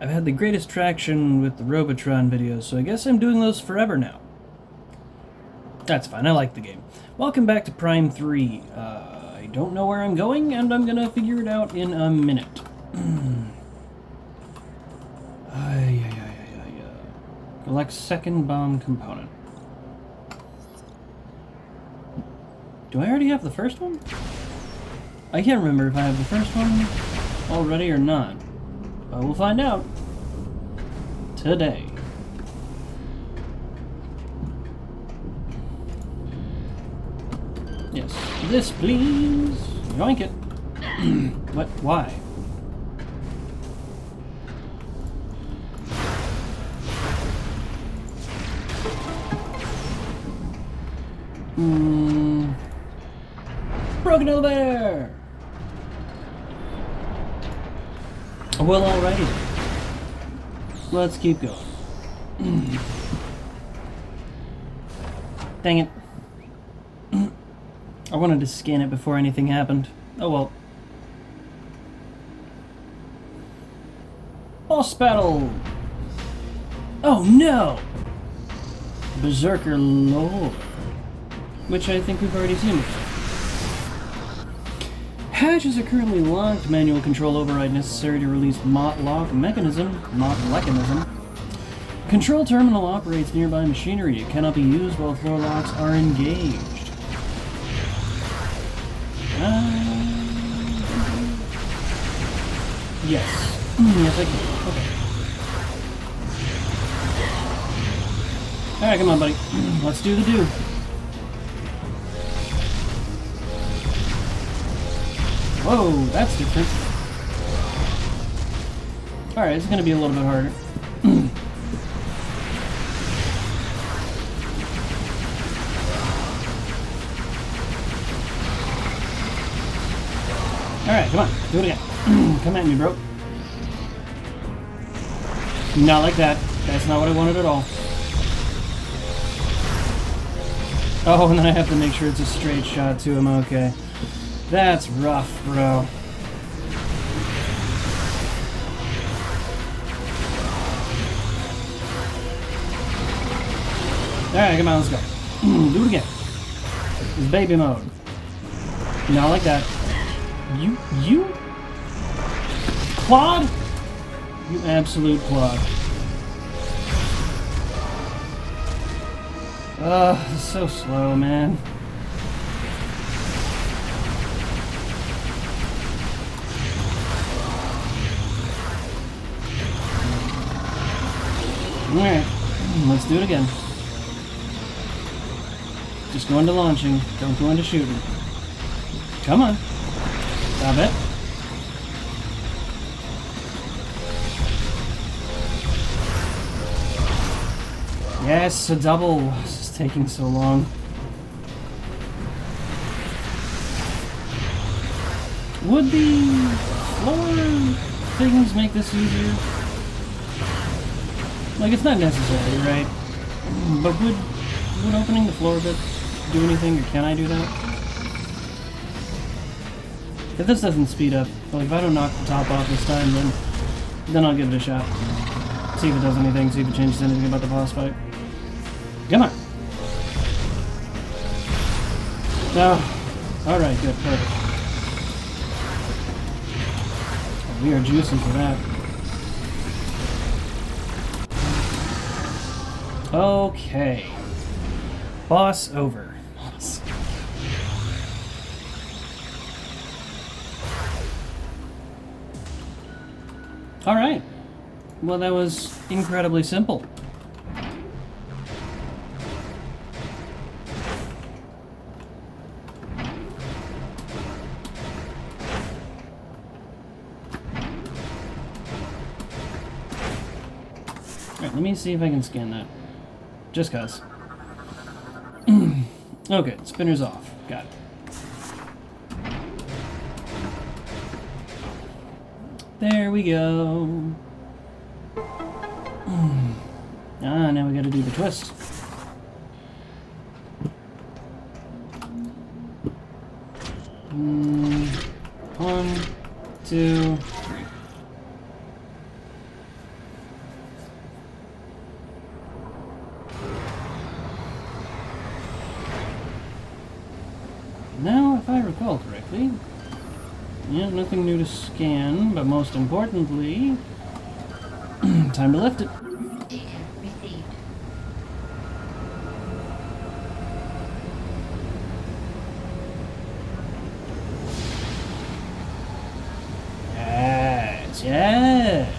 I've had the greatest traction with the Robotron videos, so I guess I'm doing those forever now. That's fine, I like the game. Welcome back to Prime 3. I don't know where I'm going, and I'm gonna figure it out in a minute. Collect second bomb component. Do I already have the first one? I can't remember if I have the first one already or not. But we'll find out today. Yes, this please. Yoink it. What? Why? Broken elevator! Well, alrighty then. Let's keep going. Dang it. I wanted to scan it before anything happened. Oh well. Boss battle! Oh no! Berserker Lord. Which I think we've already seen before. Hatches are currently locked. Manual control override necessary to release lock mechanism. Control terminal operates nearby machinery. It cannot be used while floor locks are engaged. Yes. Yes, I can. Okay. Alright, come on, buddy. Let's do the do. Whoa, that's different. Alright, it's gonna be a little bit harder. Alright, come on, do it again. Come at me, bro. Not like that. That's not what I wanted at all. Oh, and then I have to make sure it's a straight shot to him, okay. That's rough, bro. Alright, come on, let's go. Do it again. It's baby mode. Not like that. You? Clod? You absolute clod. It's so slow, man. Alright, let's do it again. Just go into launching, don't go into shooting. Come on. Stop it. Yes, a double. This is taking so long. Would the floor things make this easier? Like, it's not necessary, right? But would opening the floor bit do anything, or can I do that? If this doesn't speed up, like if I don't knock the top off this time, then I'll give it a shot. See if it does anything, see if it changes anything about the boss fight. Come on! No. Alright, good, perfect. We are juicing for that. Okay. Boss over. Alright. Well, that was incredibly simple. Alright, let me see if I can scan that. Just cause. Okay, spinner's off. Got it. There we go. Now we gotta do the twist. 1, 2, 3. Now, if I recall correctly, yeah, nothing new to scan, but most importantly, time to lift it. Data received. Yes, yes.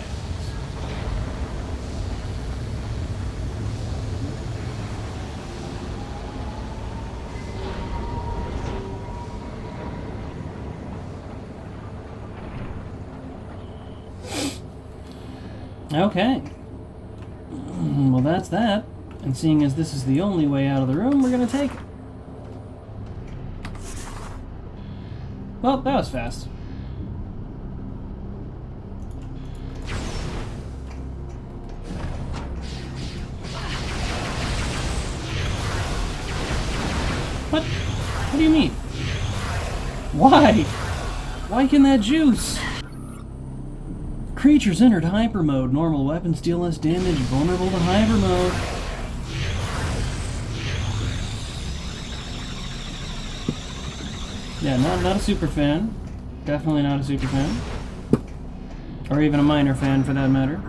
Okay. Well, that's that. And seeing as this is the only way out of the room, we're gonna take it. Well, that was fast. What? What do you mean? Why? Why can that juice? Creatures entered hyper mode. Normal weapons deal less damage. Vulnerable to hyper mode. Yeah, not a super fan. Definitely not a super fan. Or even a minor fan for that matter.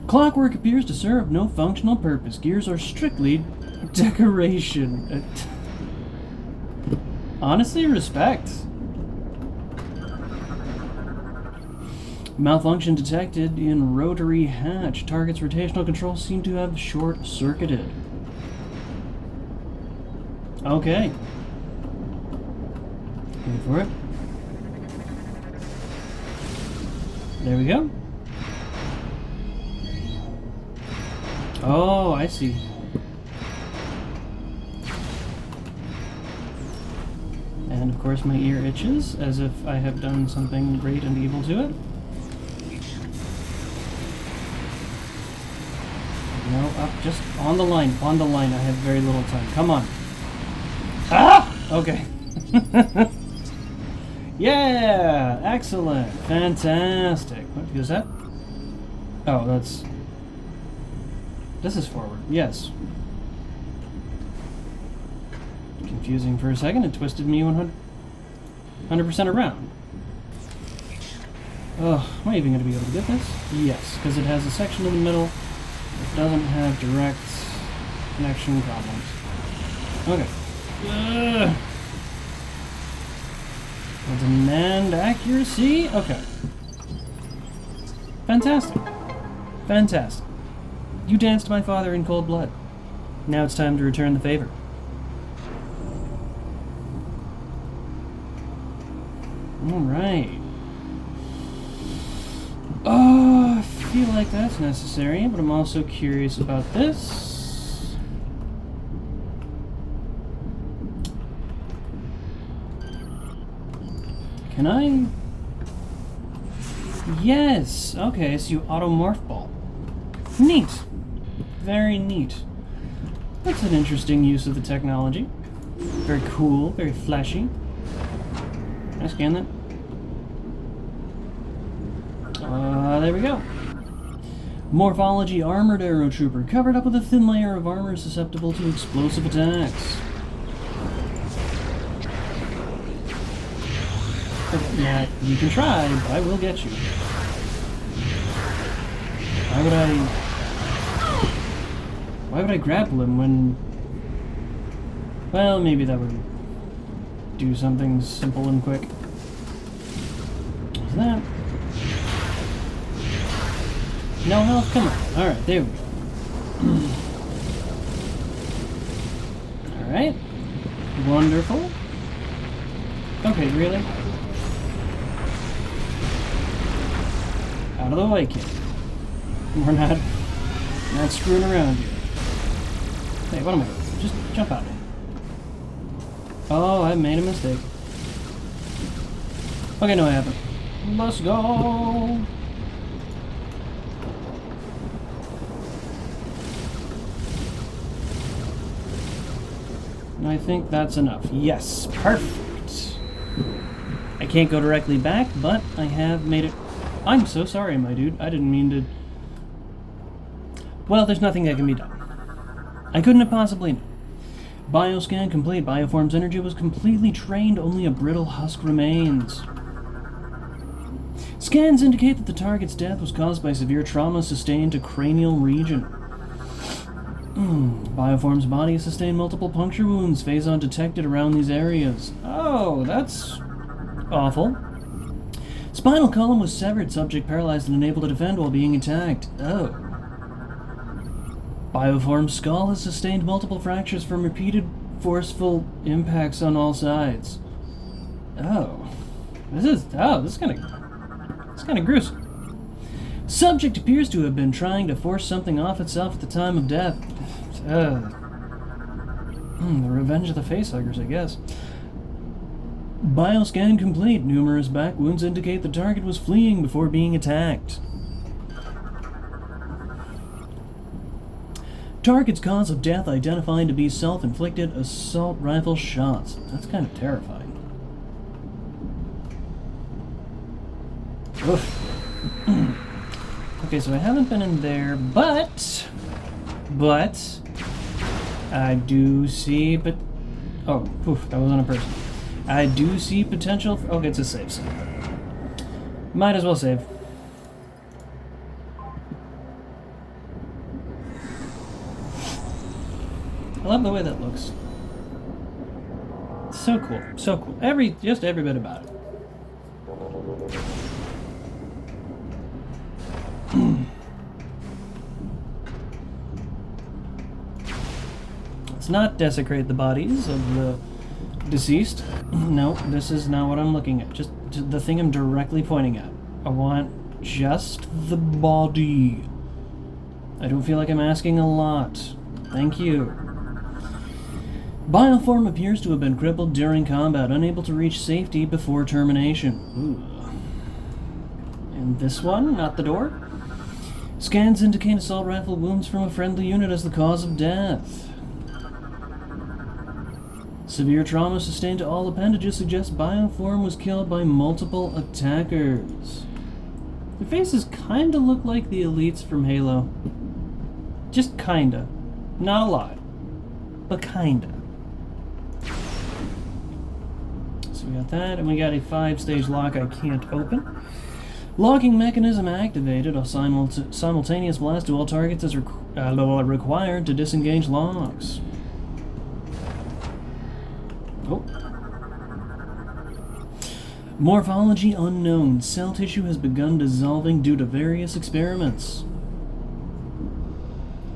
Clockwork appears to serve no functional purpose. Gears are strictly decoration. Honestly, respect. Malfunction detected in rotary hatch. Target's rotational controls seem to have short-circuited. Okay. Wait for it. There we go. Oh, I see. And of course my ear itches, as if I have done something great and evil to it. No, up, just on the line, I have very little time. Come on. Ah! Okay. Yeah! Excellent! Fantastic. What is that? Oh, that's... This is forward. Yes. Confusing for a second. It twisted me 100% around. Oh, am I even going to be able to get this? Yes, because it has a section in the middle that doesn't have direct connection problems. Okay. I'll demand accuracy. Okay. Fantastic. Fantastic. You danced my father in cold blood. Now it's time to return the favor. Alright. Oh, I feel like that's necessary, but I'm also curious about this. Can I? Yes! Okay, so you automorph ball. Neat. Very neat. That's an interesting use of the technology. Very cool, very flashy. Can I scan that? There we go. Morphology Armored Arrow Trooper, covered up with a thin layer of armor susceptible to explosive attacks. Yeah, you can try, but I will get you. Why would I grapple him when... Well, maybe that would do something simple and quick. What's that? No health? Come on. Alright, there we go. Alright. Wonderful. Okay, really? Out of the way, kid. We're not screwing around here. Hey, what am I doing? Just jump out. Oh, I made a mistake. Okay, no, I haven't. Let's go! I think that's enough. Yes, perfect. I can't go directly back, but I have made it. I'm so sorry, my dude. I didn't mean to... Well, there's nothing that can be done. I couldn't have possibly known. Bioscan complete. Bioform's energy was completely drained. Only a brittle husk remains. Scans indicate that the target's death was caused by severe trauma sustained to cranial region. Bioform's body has sustained multiple puncture wounds. Phazon detected around these areas. Oh, that's awful. Spinal column was severed. Subject paralyzed and unable to defend while being attacked. Oh. Bioform's skull has sustained multiple fractures from repeated forceful impacts on all sides. Oh. This is kind of gruesome. Subject appears to have been trying to force something off itself at the time of death. The revenge of the facehuggers, I guess. Bioscan complete. Numerous back wounds indicate the target was fleeing before being attacked. Target's cause of death identified to be self-inflicted assault rifle shots. That's kind of terrifying. Oof. Okay, so I haven't been in there, but I do see, but oh, oof, that wasn't a person. I do see potential for, okay, it's a save zone. Might as well save. I love the way that looks. So cool, so cool. Just every bit about it. Let's not desecrate the bodies of the deceased. No, this is not what I'm looking at. Just the thing I'm directly pointing at. I want just the body. I don't feel like I'm asking a lot. Thank you. Bioform appears to have been crippled during combat, unable to reach safety before termination. Ooh. And this one, not the door? Scans indicate assault rifle wounds from a friendly unit as the cause of death. Severe trauma sustained to all appendages suggests Bioform was killed by multiple attackers. Their faces kinda look like the elites from Halo. Just kinda. Not a lot. But kinda. So we got that, and we got a 5-stage lock I can't open. Locking mechanism activated. A simultaneous blast to all targets is required to disengage locks. Oh. Morphology unknown. Cell tissue has begun dissolving due to various experiments.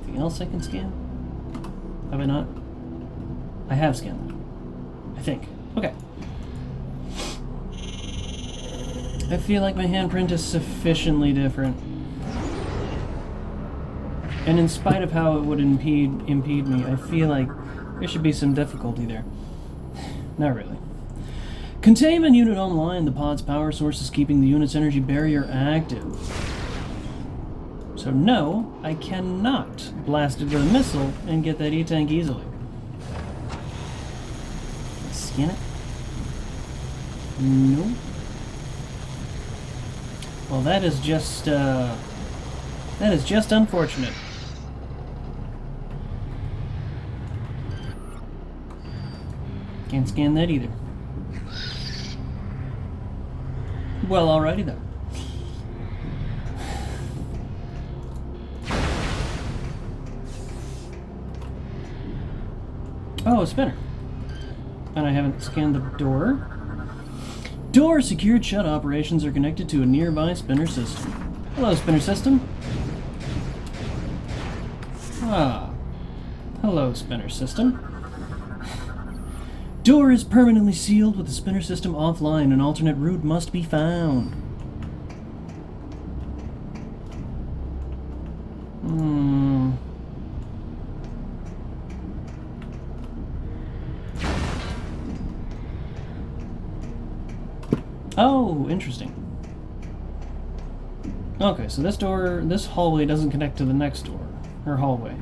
Anything else I can scan? Have I not? I have scanned them. I think. Okay. I feel like my handprint is sufficiently different. And in spite of how it would impede me, I feel like there should be some difficulty there. Not really. Containment unit online. The pod's power source is keeping the unit's energy barrier active. So no, I cannot blast it with a missile and get that E-tank easily. Scan it? No. Well, that is just unfortunate. Can't scan that either. Well, alrighty then. Oh, a spinner. And I haven't scanned the door. Door secured shut. Operations are connected to a nearby spinner system. Hello, spinner system. Ah. Hello, spinner system. Door is permanently sealed with the spinner system offline. An alternate route must be found. Oh, interesting. Okay, so this hallway doesn't connect to the next door, or hallway.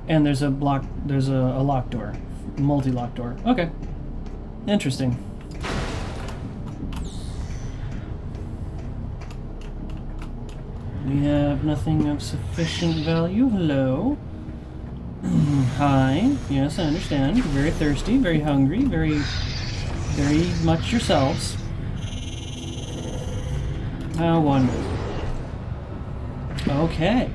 And there's a lock door, multi-lock door. Okay, interesting. We have nothing of sufficient value. Hello. Hi. Yes, I understand. You're very thirsty, very hungry, very much yourselves. How wonderful. Okay.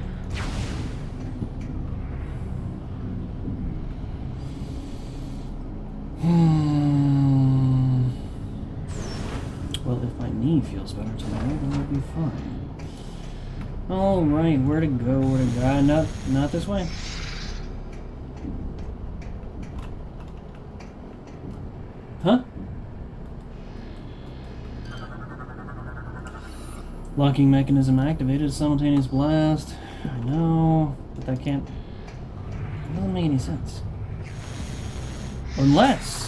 Well, if my knee feels better tomorrow, then we'll be fine. Alright, where to go, where to go? Not this way. Huh? Locking mechanism activated, simultaneous blast. I know, but that can't... That doesn't make any sense. Unless...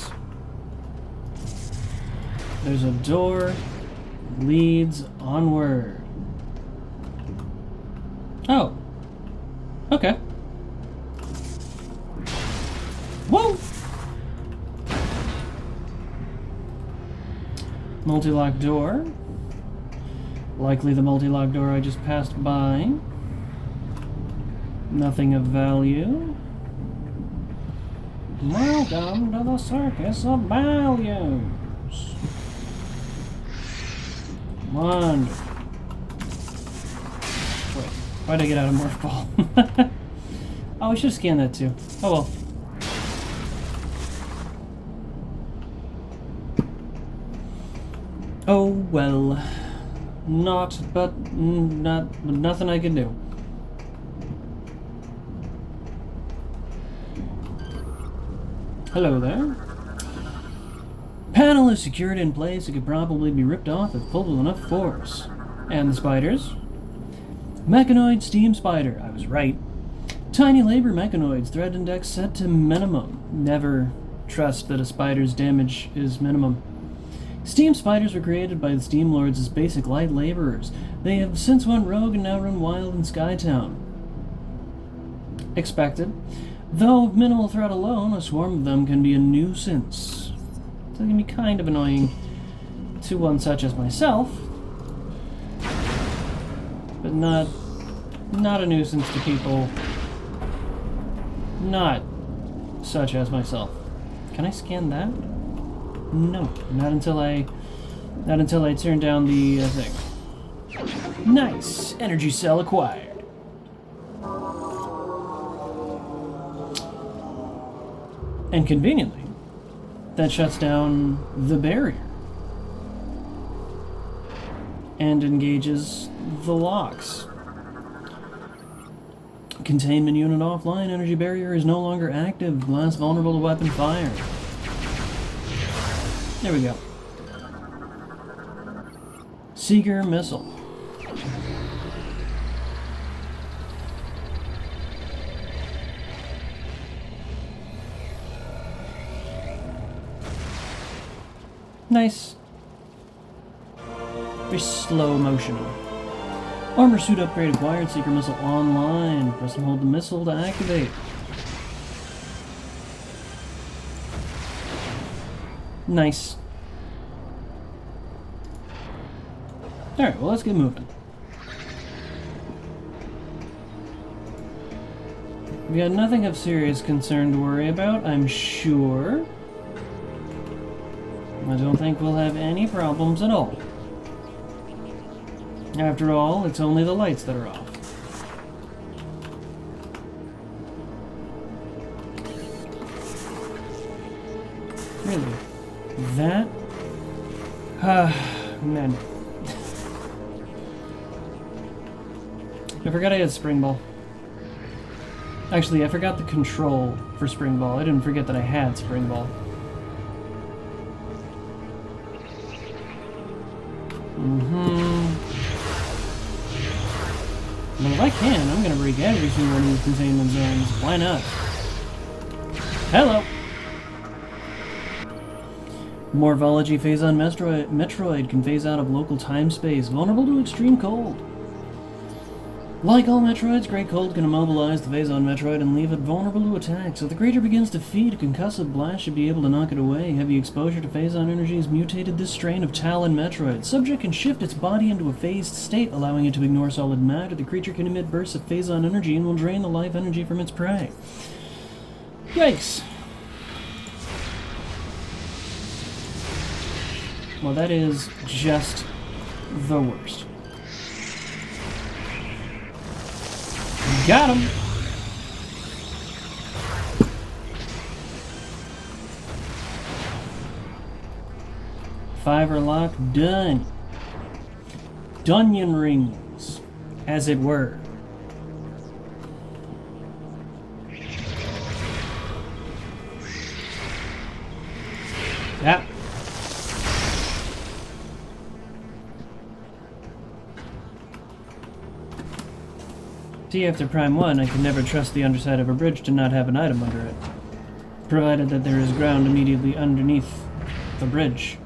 there's a door that leads onward. Oh. Okay. Whoa! Multi-lock door. Likely the multi-lock door I just passed by. Nothing of value. Welcome to the circus of values. Wonderful. Wait, why'd I get out of Morph Ball? Oh, we should have scanned that too. Oh well. Oh well. Nothing I can do. Hello there. Panel is secured in place. It could probably be ripped off if pulled with enough force. And the spiders? Mechanoid steam spider. I was right. Tiny labor mechanoids. Threat index set to minimum. Never trust that a spider's damage is minimum. Steam spiders were created by the Steam Lords as basic light laborers. They have since went rogue and now run wild in Skytown. Expected. Though of minimal threat alone, a swarm of them can be a nuisance. So it can be kind of annoying to one such as myself, but not a nuisance to people not such as myself. Can I scan that? No, not until I turn down the thing. Nice! Energy cell acquired. And conveniently, that shuts down the barrier. And engages the locks. Containment unit offline. Energy barrier is no longer active. Glass vulnerable to weapon fire. There we go. Seeker missile. Nice. Very slow motion. Armor suit upgrade acquired. Seeker missile online. Press and hold the missile to activate. Nice. Alright, well, let's get moving. We got nothing of serious concern to worry about, I'm sure. I don't think we'll have any problems at all. After all, it's only the lights that are off. Really? That? Man. I forgot I had Spring Ball. Actually, I forgot the control for Spring Ball. I didn't forget that I had Spring Ball. But if I can, I'm gonna break every single one of these containment zones. Why not? Hello! Morphology Phazon Metroid can phase out of local time-space, vulnerable to extreme cold. Like all Metroids, Great Cold can immobilize the Phazon Metroid and leave it vulnerable to attacks. If the creature begins to feed, a concussive blast should be able to knock it away. Heavy exposure to Phazon energy has mutated this strain of Talon Metroid. Subject can shift its body into a phased state, allowing it to ignore solid matter. The creature can emit bursts of Phazon energy and will drain the life energy from its prey. Yikes! Well, that is just the worst. Got him! Five are locked. Done. Dunyan rings, as it were. Yeah. See, after Prime 1, I can never trust the underside of a bridge to not have an item under it, provided that there is ground immediately underneath the bridge.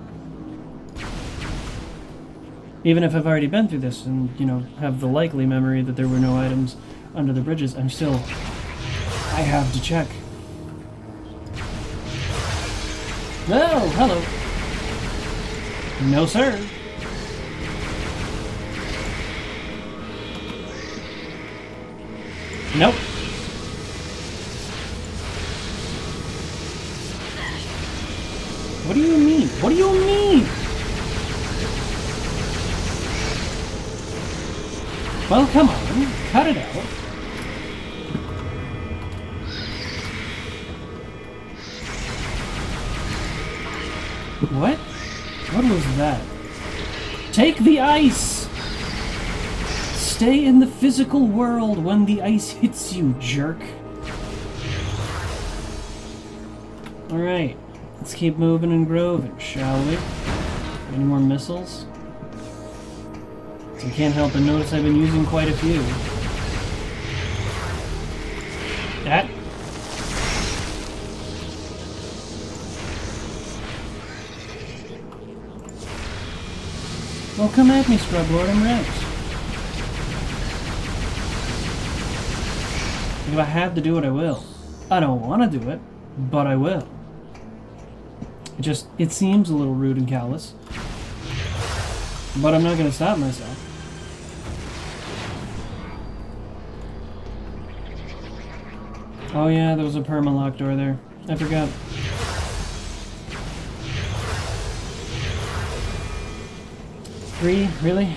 Even if I've already been through this and, you know, have the likely memory that there were no items under the bridges, I have to check. Oh, hello. No, sir. Nope. What do you mean? What do you mean? Well, come on. Cut it out. What? What was that? Take the ice! Stay in the physical world when the ice hits you, jerk. Alright, let's keep moving and groving, shall we? Any more missiles? I can't help but notice I've been using quite a few. That. Well, come at me, Scrub Lord, I'm wrecked. If I have to do it, I will. I don't want to do it, but I will. It seems a little rude and callous. But I'm not going to stop myself. Oh yeah, there was a perma-lock door there. I forgot. Three? Really?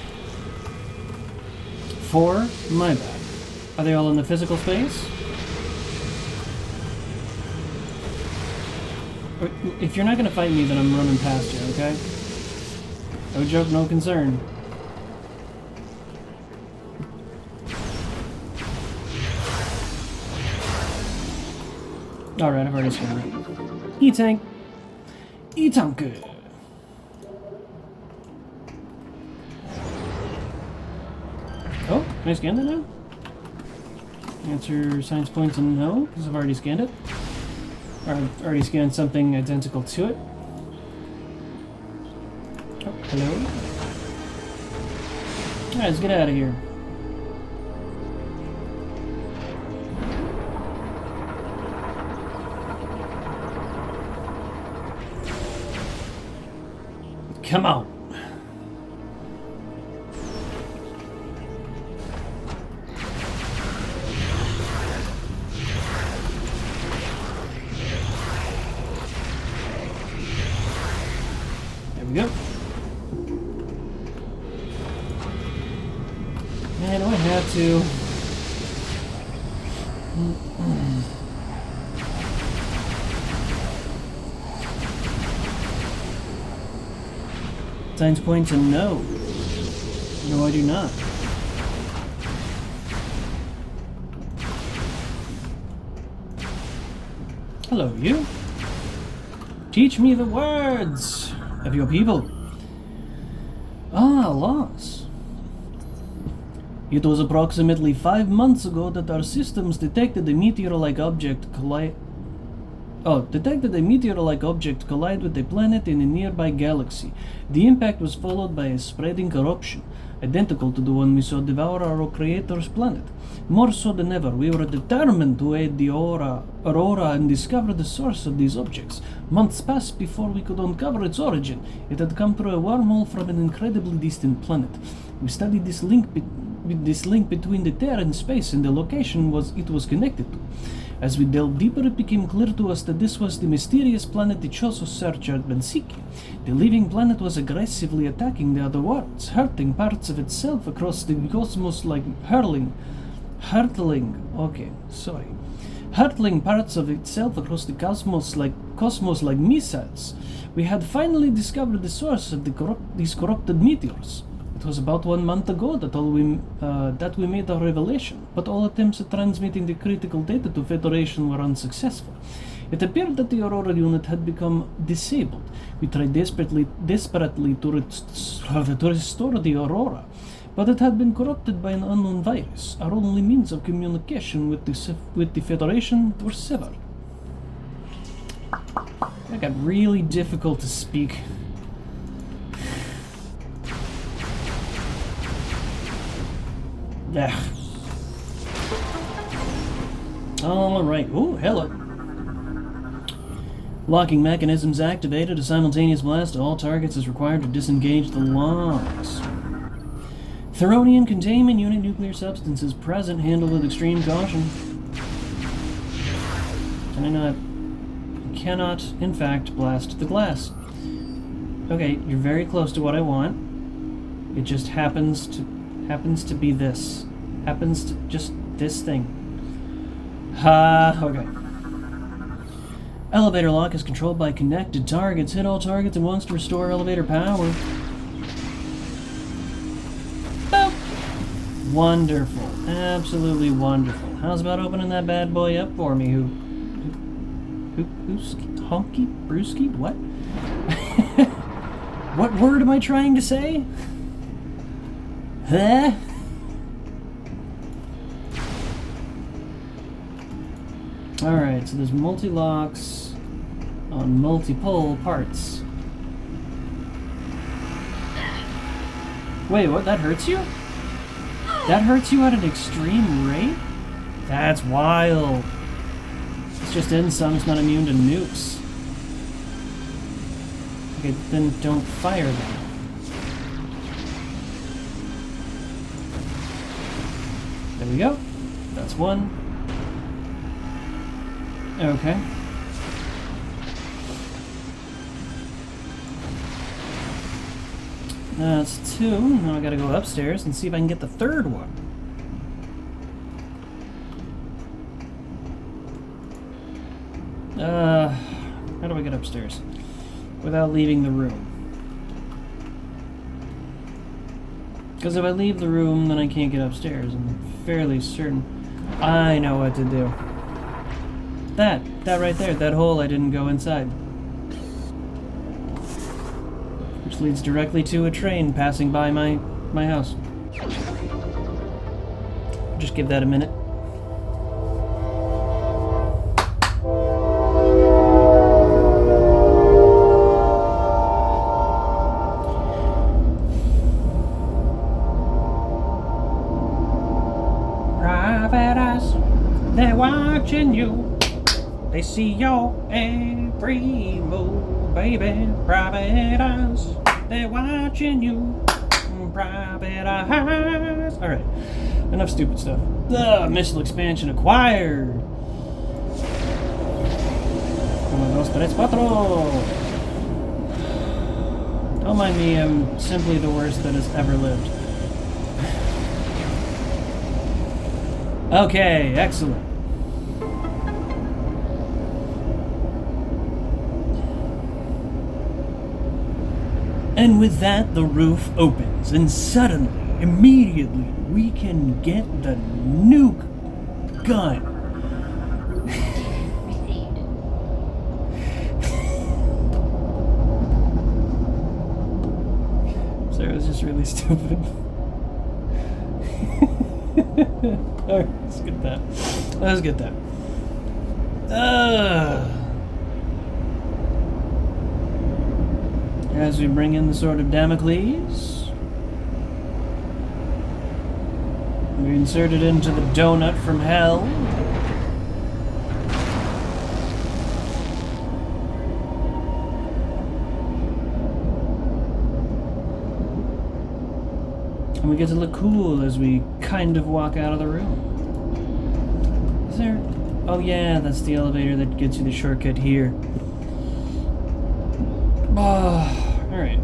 Four? My bad. Are they all in the physical space? If you're not gonna fight me, then I'm running past you, okay? No joke, no concern. Alright, I've already scanned it. E-tank. E-tank. Oh, can I scan that now? Answer science points and no, because I've already scanned it. Or I've already scanned something identical to it. Oh, hello? Alright, let's get out of here. Come on. There we go. Man, do I have to? Science points and no. No, I do not. Hello, you. Teach me the words of your people. Ah, loss. It was approximately 5 months ago that our systems detected a meteor-like object collide with a planet in a nearby galaxy. The impact was followed by a spreading eruption, identical to the one we saw devour our Creator's planet. More so than ever, we were determined to aid the Aurora and discover the source of these objects. Months passed before we could uncover its origin. It had come through a wormhole from an incredibly distant planet. We studied this link between the Terran space and the location it was connected to. As we delved deeper, it became clear to us that this was the mysterious planet the Choso searcher had been seeking. The living planet was aggressively attacking the other worlds, hurting parts of itself across the cosmos like hurtling parts of itself across the cosmos like missiles. We had finally discovered the source of these corrupted meteors. It was about 1 month ago that we made our revelation, but all attempts at transmitting the critical data to Federation were unsuccessful. It appeared that the Aurora unit had become disabled. We tried desperately to restore the Aurora, but it had been corrupted by an unknown virus. Our only means of communication with the Federation were severed. That got really difficult to speak. Ugh. Alright. Ooh, hello. Locking mechanisms activated. A simultaneous blast to all targets is required to disengage the locks. Theronian containment unit nuclear substances present. Handled with extreme caution. Can I not? I cannot, in fact, blast the glass. Okay, you're very close to what I want. It just happens to be this. Happens to just this thing. Okay. Elevator lock is controlled by connected targets. Hit all targets at once to restore elevator power. Oh. Wonderful. Absolutely wonderful. How's about opening that bad boy up for me? Who's honky brewski? What? What word am I trying to say? Huh? Alright, so there's multi-locks on multiple parts. Wait, what? That hurts you? That hurts you at an extreme rate? That's wild. It's just Insung's not immune to nukes. Okay, then don't fire them. There we go. That's one. Okay. That's two. Now I gotta go upstairs and see if I can get the third one. How do I get upstairs without leaving the room? Because if I leave the room, then I can't get upstairs. I'm fairly certain I know what to do. That right there, that hole I didn't go inside. Which leads directly to a train passing by my house. Just give that a minute. Private eyes, they're watching you. They see your every move, baby. Private eyes, they're watching you. Private eyes. Alright, enough stupid stuff. Missile expansion acquired. 1, 2, 3, 4. Don't mind me, I'm simply the worst that has ever lived. Okay, excellent. And with that, the roof opens, and suddenly, immediately, we can get the nuke gun. Received. Sorry, it was just really stupid. Alright, let's get that. Let's get that. As we bring in the Sword of Damocles, we insert it into the donut from hell. And we get to look cool as we kind of walk out of the room. Is there Oh yeah, that's the elevator that gets you the shortcut here. Oh, alright.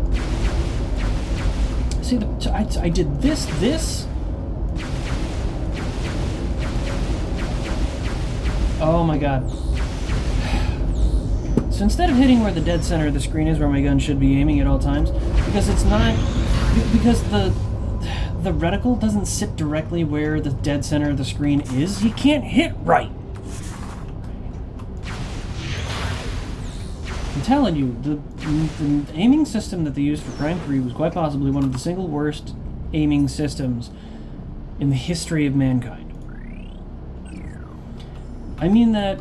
See, I did this. Oh my god. So instead of hitting where the dead center of the screen is, where my gun should be aiming at all times, because it's not... Because the reticle doesn't sit directly where the dead center of the screen is, you can't hit right. I'm telling you, the aiming system that they used for Prime 3 was quite possibly one of the single worst aiming systems in the history of mankind. I mean that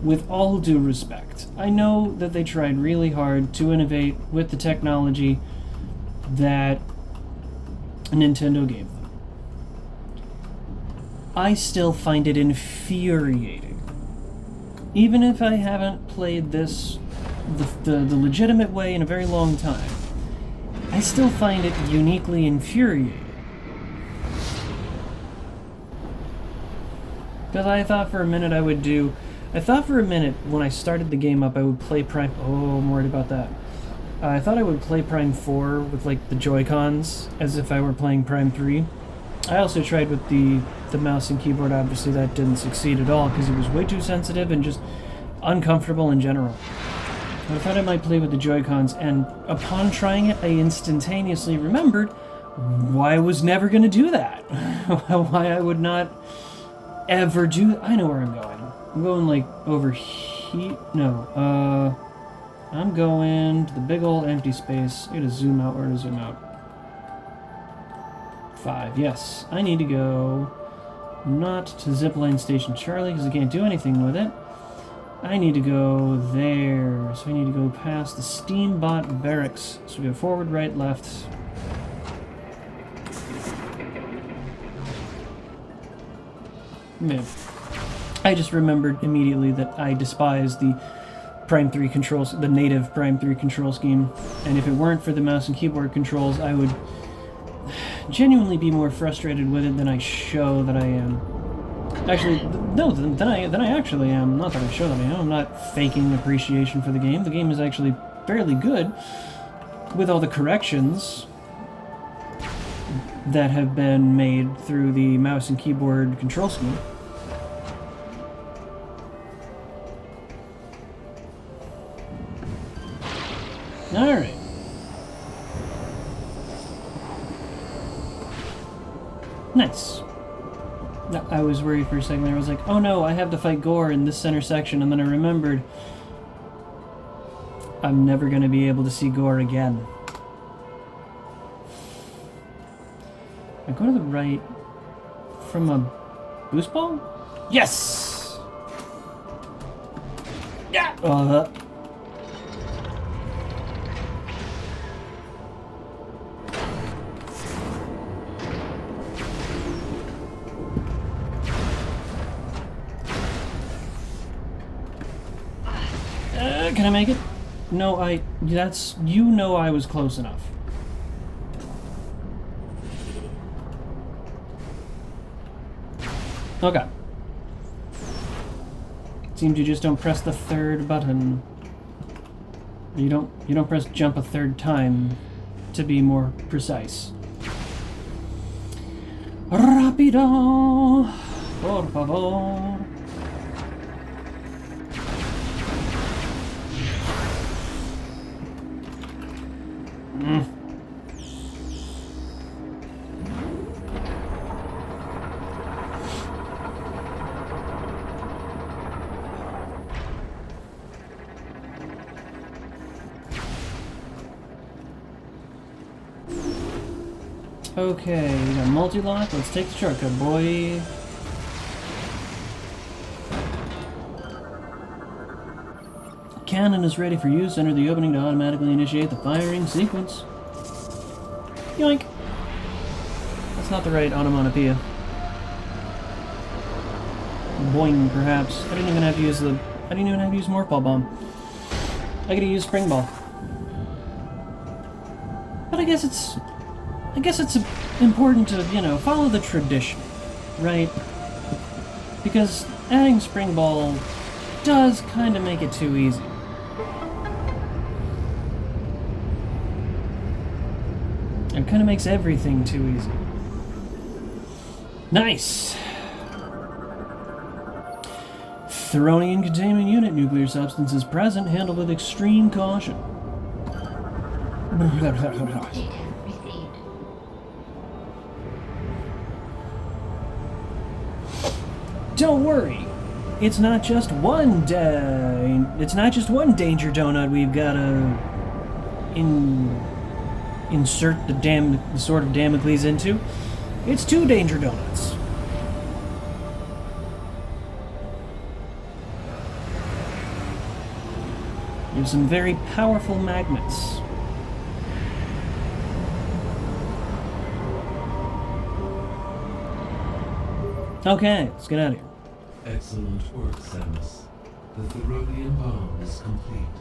with all due respect. I know that they tried really hard to innovate with the technology that Nintendo gave them. I still find it infuriating. Even if I haven't played this the legitimate way in a very long time, I still find it uniquely infuriating. Because I thought for a minute when I started the game up I would play Prime... Oh, I'm worried about that. I thought I would play Prime 4 with, like, the Joy-Cons, as if I were playing Prime 3. I also tried with the mouse and keyboard. Obviously that didn't succeed at all, because it was way too sensitive and just uncomfortable in general. But I thought I might play with the Joy-Cons, and upon trying it, I instantaneously remembered why I was never going to do that. Why I would not ever do... I know where I'm going. I'm going, like, over here... No, I'm going to the big old empty space. I gotta zoom out. Where to zoom out? 5. Yes. I need to go not to Zipline Station Charlie because I can't do anything with it. I need to go there. So I need to go past the Steambot Barracks. So we go forward, right, left. Man. I just remembered immediately that I despise the Prime 3 controls, the native Prime 3 control scheme, and if it weren't for the mouse and keyboard controls, I would genuinely be more frustrated with it than I show that I am. Actually, no, than I actually am. Not that I show that I am. I'm not faking appreciation for the game. The game is actually fairly good, with all the corrections that have been made through the mouse and keyboard control scheme. Alright. Nice. I was worried for a second there. I was like, oh no, I have to fight Gore in this center section, and then I remembered I'm never going to be able to see Gore again. I go to the right from a boost ball? Yes! Yeah! Can I make it? No, you know I was close enough. Okay. Seems you just don't press the third button. You don't press jump a third time, to be more precise. Rapido, por favor. Okay, we got multi-lock. Let's take the shortcut, boy. Cannon is ready for use. Enter the opening to automatically initiate the firing sequence. Yoink! That's not the right onomatopoeia. Boing, perhaps. I didn't even have to use Morph Ball Bomb. I could have used Spring Ball. But I guess it's important to, follow the tradition, right? Because adding Spring Ball does kind of make it too easy. It kind of makes everything too easy. Nice! Theronian containment unit. Nuclear substances present. Handled with extreme caution. Data received. Don't worry. It's not just one danger donut we've got to insert the sword of Damocles into. It's 2 danger donuts. There's some very powerful magnets. Okay, let's get out of here. Excellent work, Samus. The Theronian bomb is complete.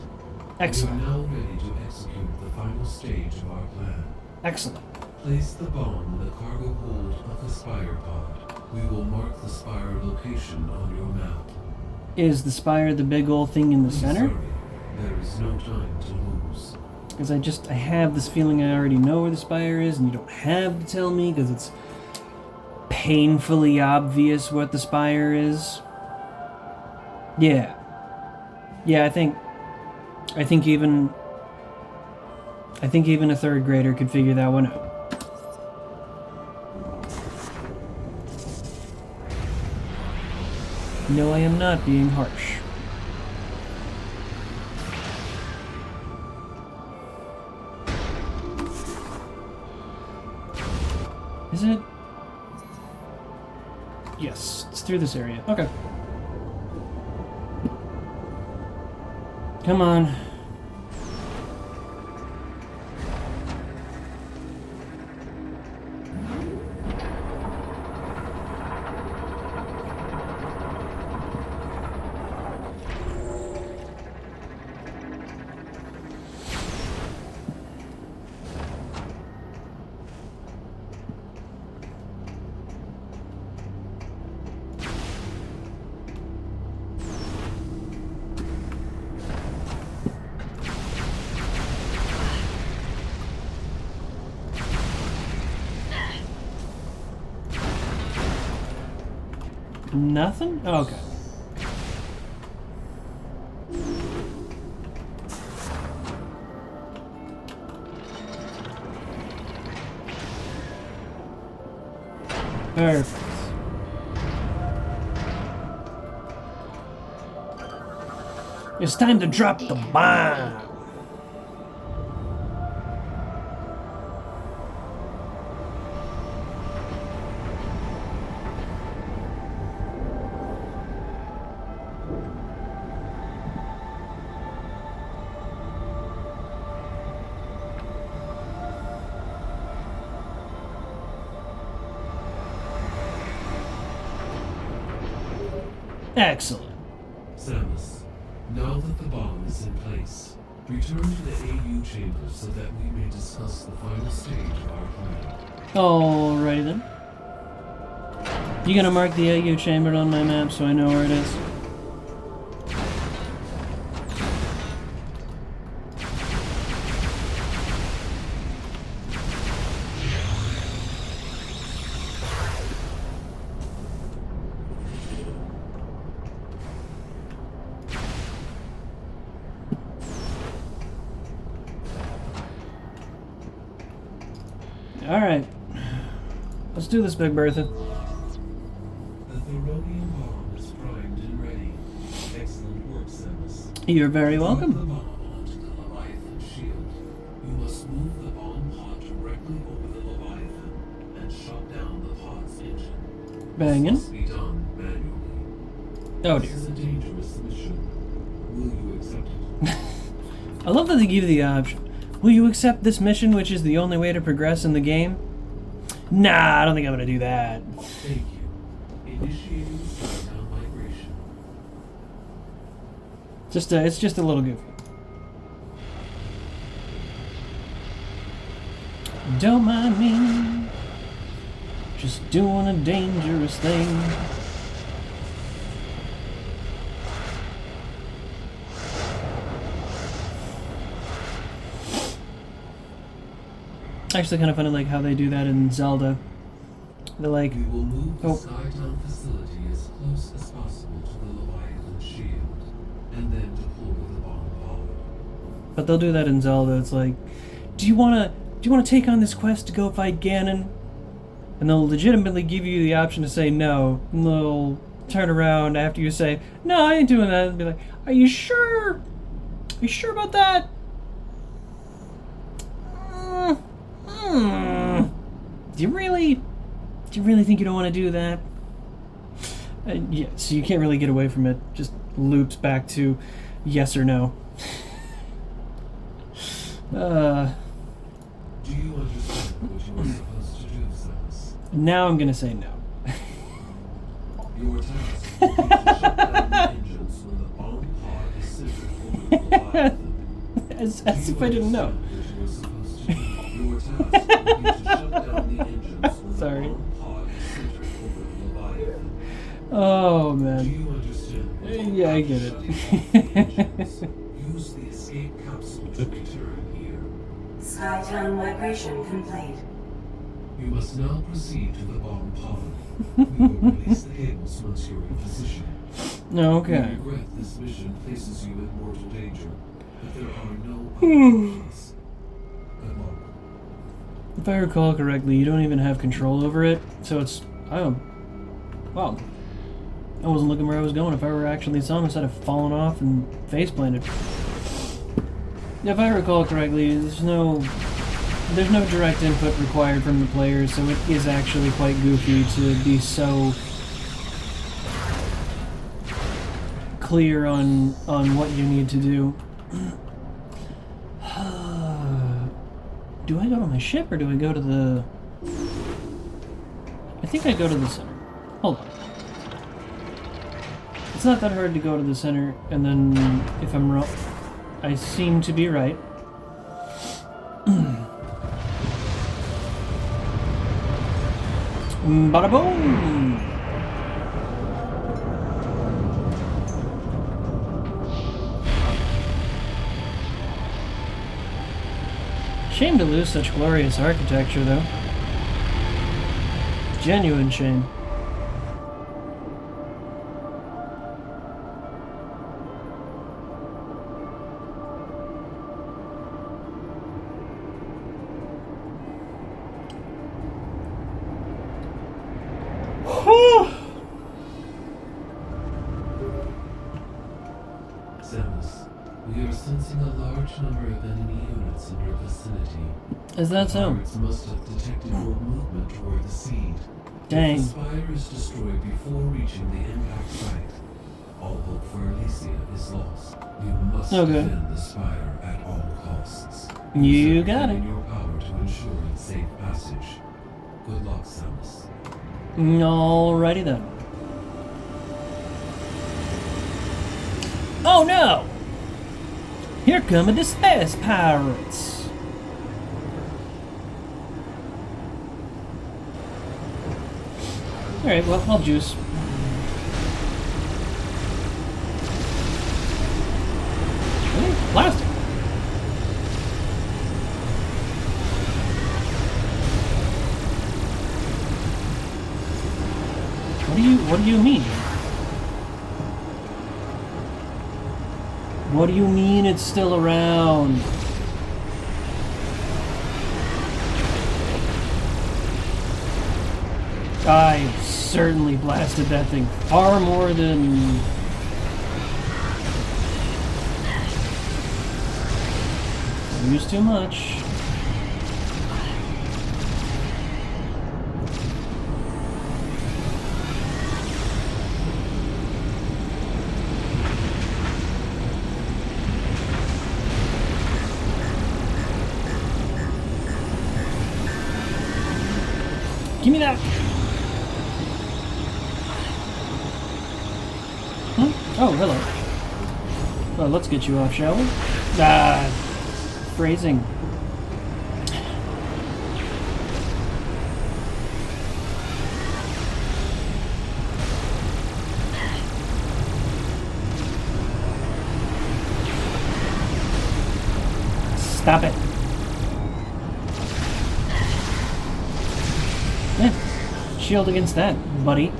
Excellent. We are now ready to execute the final stage of our plan. Excellent. Place the bomb in the cargo hold of the Spire pod. We will mark the Spire location on your map. Is the spire the big old thing in the center? Sorry, there is no time to lose. Because I have this feeling I already know where the spire is, and you don't have to tell me because it's painfully obvious what the spire is. Yeah. Yeah, I think even a 3rd grader could figure that one out. No, I am not being harsh. Is it? Yes, it's through this area. Okay. Come on. Nothing? Oh, okay. Perfect. It's time to drop the bomb. Excellent. Samus, now that the bomb is in place, return to the AU chamber so that we may discuss the final stage of our plan. Alrighty then. You gonna mark the AU chamber on my map so I know where it is? Alright. Let's do this, Big Bertha. The Theronian bomb is primed and ready. Excellent work, Samus. You're very Drop the welcome. bomb onto the Leviathan shield. You must move the bomb pod directly over the Leviathan and shut down the pod's engine. Bangin'. This must be done manually. Oh This dear. is a dangerous mission. Will you accept it? I love that they give you the option. Will you accept this mission, which is the only way to progress in the game? Nah, I don't think I'm gonna do that. Thank you. Initiating Starbound migration. It's just a little goofy. Don't mind me. Just doing a dangerous thing. Actually, kind of funny, like how they do that in Zelda. They're like, We will move the oh, Skytown facility as close as possible to the Leviathan shield, and then deploy the bomb pod. but they'll do that in Zelda. It's like, do you wanna take on this quest to go fight Ganon? And they'll legitimately give you the option to say no. And they'll turn around after you say, no, I ain't doing that, and be like, are you sure? Are you sure about that? Do you really think you don't want to do that? Yeah, so you can't really get away from it. Just loops back to yes or no. Do you understand what you are supposed to do, Samus? Now I'm gonna say no. Your task will be to shut down the engines when the bomb pod is centered over the Leviathan. as if I didn't know. Your task will be to shut down the engines when Sorry. the bomb pod is centered over the Leviathan. Oh Do man. you understand? Yeah, I get it. Use the escape capsule to return here. Skytown migration complete. You must now proceed to the bomb pod. We will release the cables once you're in position. Okay. We regret this mission places you in mortal danger, but there are no options. Good luck. If I recall correctly, you don't even have control over it, so it's... Oh. Wow. I wasn't looking where I was going. If I were actually Samus, I'd have fallen off and face-planted. If I recall correctly, there's no direct input required from the players, so it is actually quite goofy to be so clear on what you need to do. Do I go to my ship or do I go to the... I think I go to the center. Hold on. It's not that hard to go to the center, and then if I'm wrong, I seem to be right. Bada boom! Shame to lose such glorious architecture, though. Genuine shame. Samus, we are sensing a large number of enemy units in your vicinity. Is that so? Pirates must have detected your movement toward the seed. Dang. If the spire is destroyed before reaching the impact site, all hope for Elysia is lost. You must defend the spire at all costs. You Use got it. everything in your power to ensure its safe passage. Good luck, Samus. Alrighty then. Oh no! Here come the space pirates! Alright, well, I'll juice. Ooh, plastic! What do you mean? What do you mean it's still around? I certainly blasted that thing far more than... I used too much. Give me that! Oh, hello. Well, let's get you off, shall we? Ah, phrasing. Stop it. shield against that, buddy.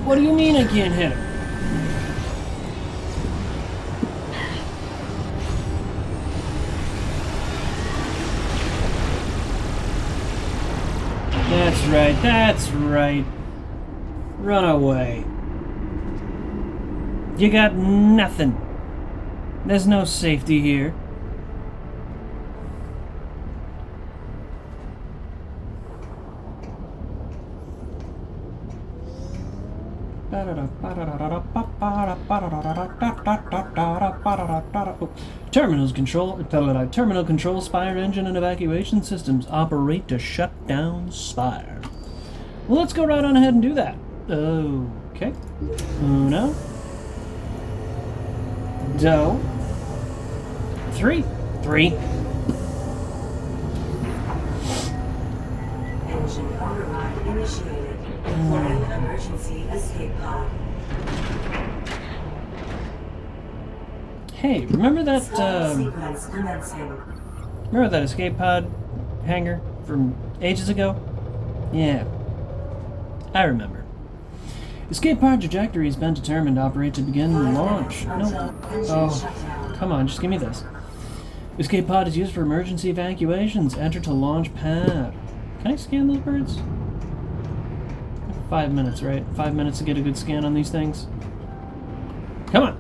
What do you mean I can't hit him? That's right, that's right. Run away. You got nothing. There's no safety here. Terminal control Spire engine and evacuation systems operate to shut down Spire. Well, let's go right on ahead and do that. Okay. Uno. Do. Three. Engine override initiated. Deploying emergency escape pod. Hey, remember that, Sequence commencing. remember that escape pod hangar from ages ago? Yeah, I remember. Escape pod trajectory has been determined to operate to begin launch. No. Oh, come on, just give me this. Escape pod is used for emergency evacuations. Enter to launch pad. Can I scan those birds? 5 minutes, right? 5 minutes to get a good scan on these things. Come on.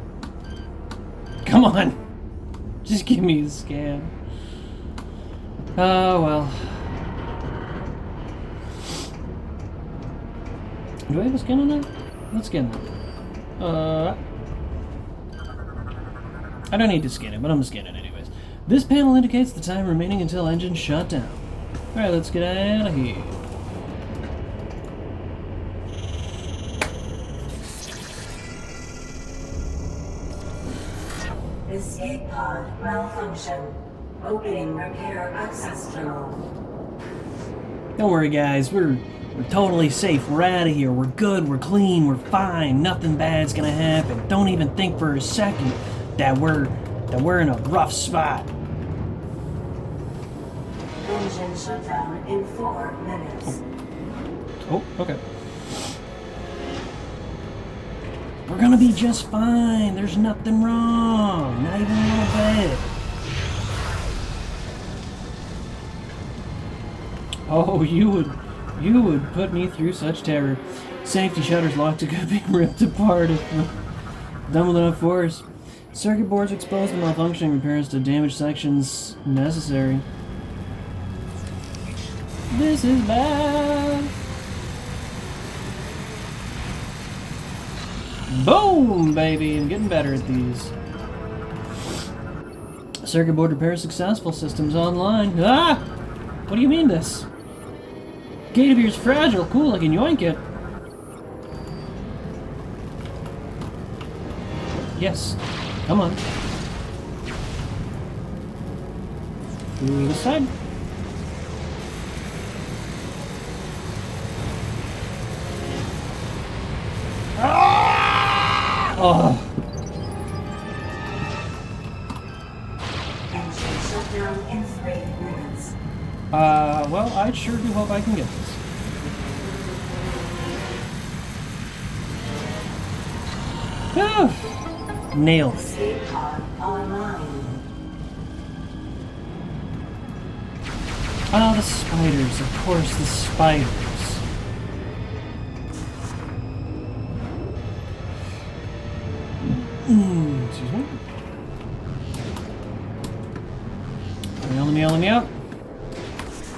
Come on. Just give me a scan. Oh, well. Do I have a scan on that? Let's scan that. I don't need to scan it, but I'm gonna scan it anyways. This panel indicates the time remaining until engine shutdown. Alright, let's get out of here. Escape pod malfunction. Opening repair access tunnel. Don't worry, guys. We're totally safe. We're out of here. We're good. We're clean. We're fine. Nothing bad's gonna happen. Don't even think for a second that we're in a rough spot. Engine shutdown in 4 minutes. Oh, okay. We're gonna be just fine. There's nothing wrong. Not even a little bit. Oh, you would put me through such terror. Safety shutters locked to being ripped apart if done with enough force. Circuit boards exposed to malfunctioning. Repairs to damaged sections necessary. This is bad. Boom, baby. I'm getting better at these. Circuit board repair successful. Systems online. Ah! What do you mean this? Gate of yours fragile. Cool, I can yoink it. Yes. Come on. To the side. Ah! Oh. Engine shutdown in 3 minutes. Well, I sure do hope I can get this. Ah, nailed it. Escape pod online. Oh, the spiders. Of course, the spiders. Excuse me. Let me out.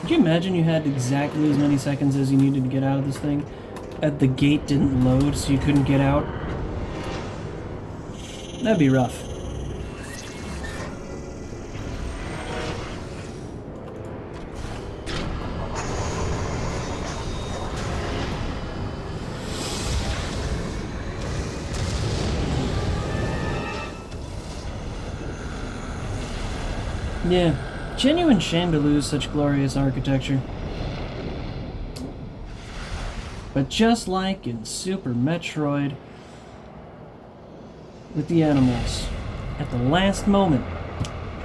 Could you imagine you had exactly as many seconds as you needed to get out of this thing? The gate didn't load, so you couldn't get out? That'd be rough. Yeah, genuine shame to lose such glorious architecture. But just like in Super Metroid, with the animals, at the last moment,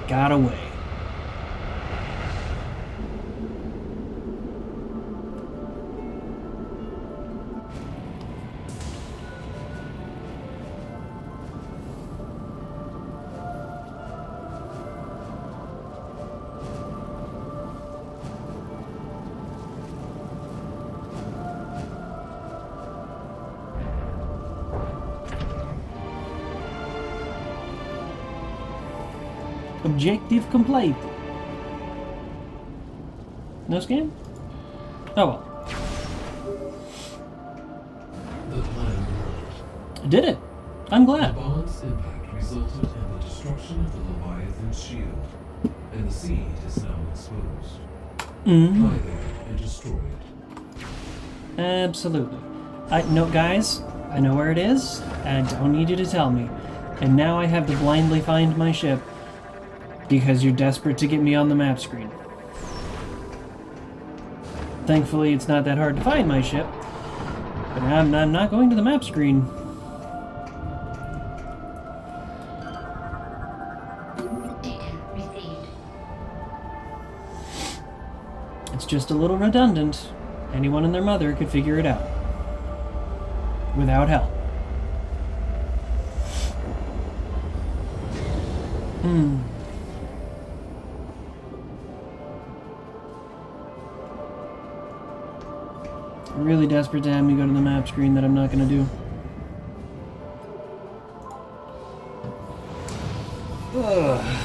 got away. Objective complete. No scan? Oh well. The plan worked. I did it. I'm The glad. bomb's impact resulted in the destruction of the Leviathan's shield, and the seed is now exposed. Mm-hmm. Fly there and destroy it. Absolutely. No, guys, I know where it is. I don't need you to tell me. And now I have to blindly find my ship because you're desperate to get me on the map screen. Thankfully, it's not that hard to find my ship, but I'm not going to the map screen. Data received. It's just a little redundant. Anyone and their mother could figure it out. Without help. I'm really desperate to have me go to the map screen that I'm not going to do. Ugh.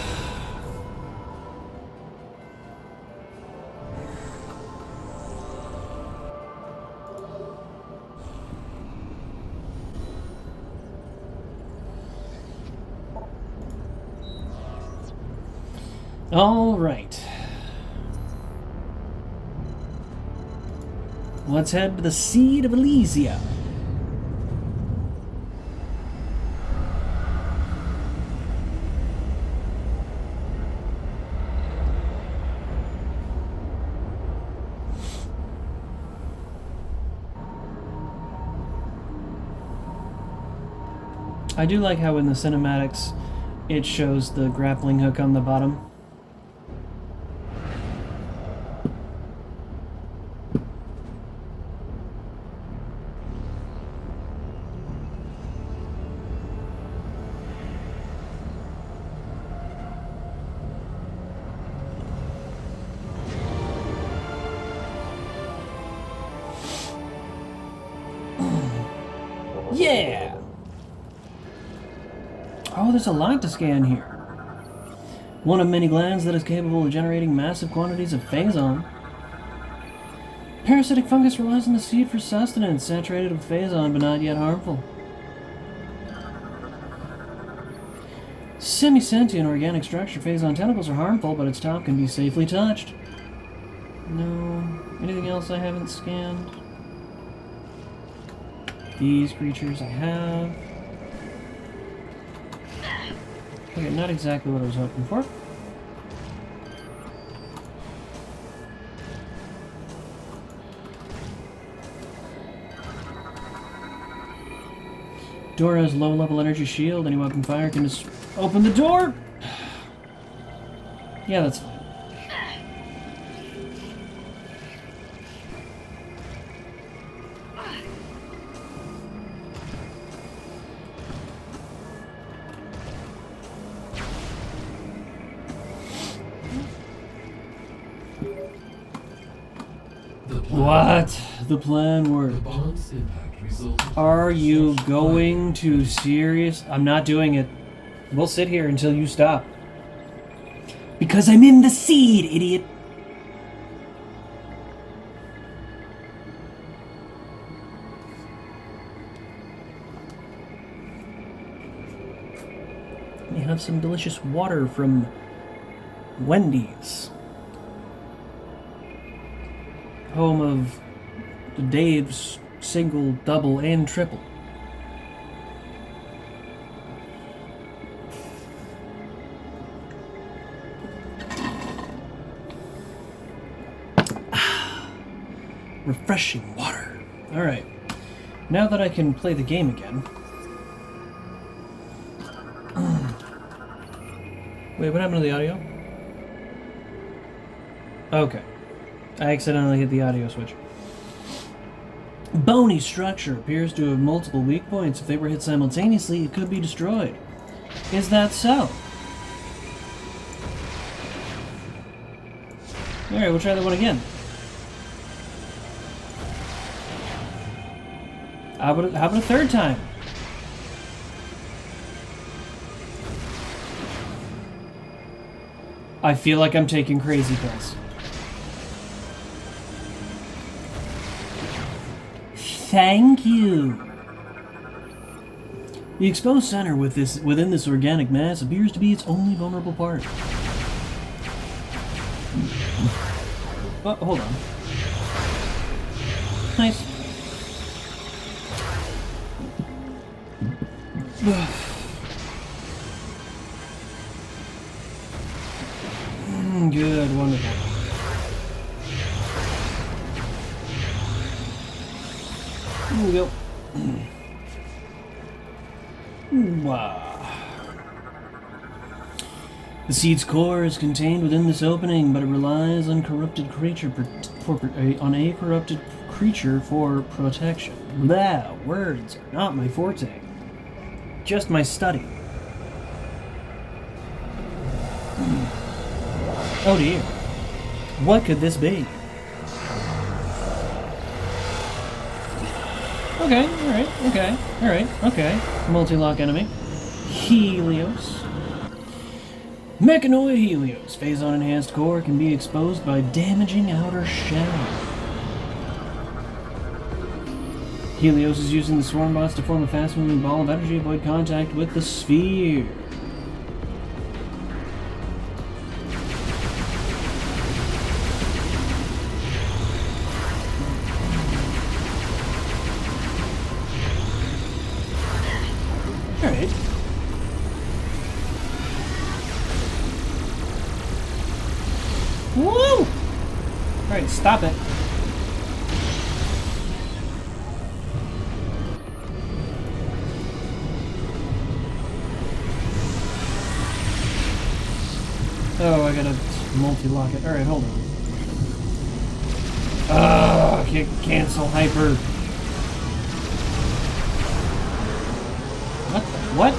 All right. Let's head to the Seed of Elysia. I do like how in the cinematics it shows the grappling hook on the bottom. Yeah! Oh, there's a lot to scan here. One of many glands that is capable of generating massive quantities of phazon. Parasitic fungus relies on the seed for sustenance, saturated with phazon but not yet harmful. Semi-sentient organic structure phazon tentacles are harmful, but its top can be safely touched. No. Anything else I haven't scanned? These creatures I have. Okay, not exactly what I was hoping for. Door has low-level energy shield. Any weapon fire can just open the door. Yeah, that's fine. What? The plan worked. The bomb's impact resulted. Are you going to serious? I'm not doing it. We'll sit here until you stop. Because I'm in the seed, idiot. We have some delicious water from Wendy's. Home of Dave's single, double, and triple. Refreshing water. Alright. Now that I can play the game again. Wait, what happened to the audio? Okay. I accidentally hit the audio switch. Bony structure appears to have multiple weak points. If they were hit simultaneously, it could be destroyed. Is that so? Alright, we'll try that one again. How about a third time? I feel like I'm taking crazy pills. Thank you. The exposed center within this organic mass appears to be its only vulnerable part. Oh, hold on. Nice. Good, wonderful. Here we go. Wow. The seed's core is contained within this opening, but it relies on corrupted creature for protection. Blah, words are not my forte. Just my study. Oh dear. What could this be? Okay, alright. Multi-lock enemy. Helios. Mechanoid Helios. Phazon enhanced core can be exposed by damaging outer shell. Helios is using the swarm bots to form a fast-moving ball of energy, avoid contact with the sphere. Alright. Woo! Alright, stop it. Oh, I gotta multi-lock it. Alright, hold on. I can't cancel hyper. What?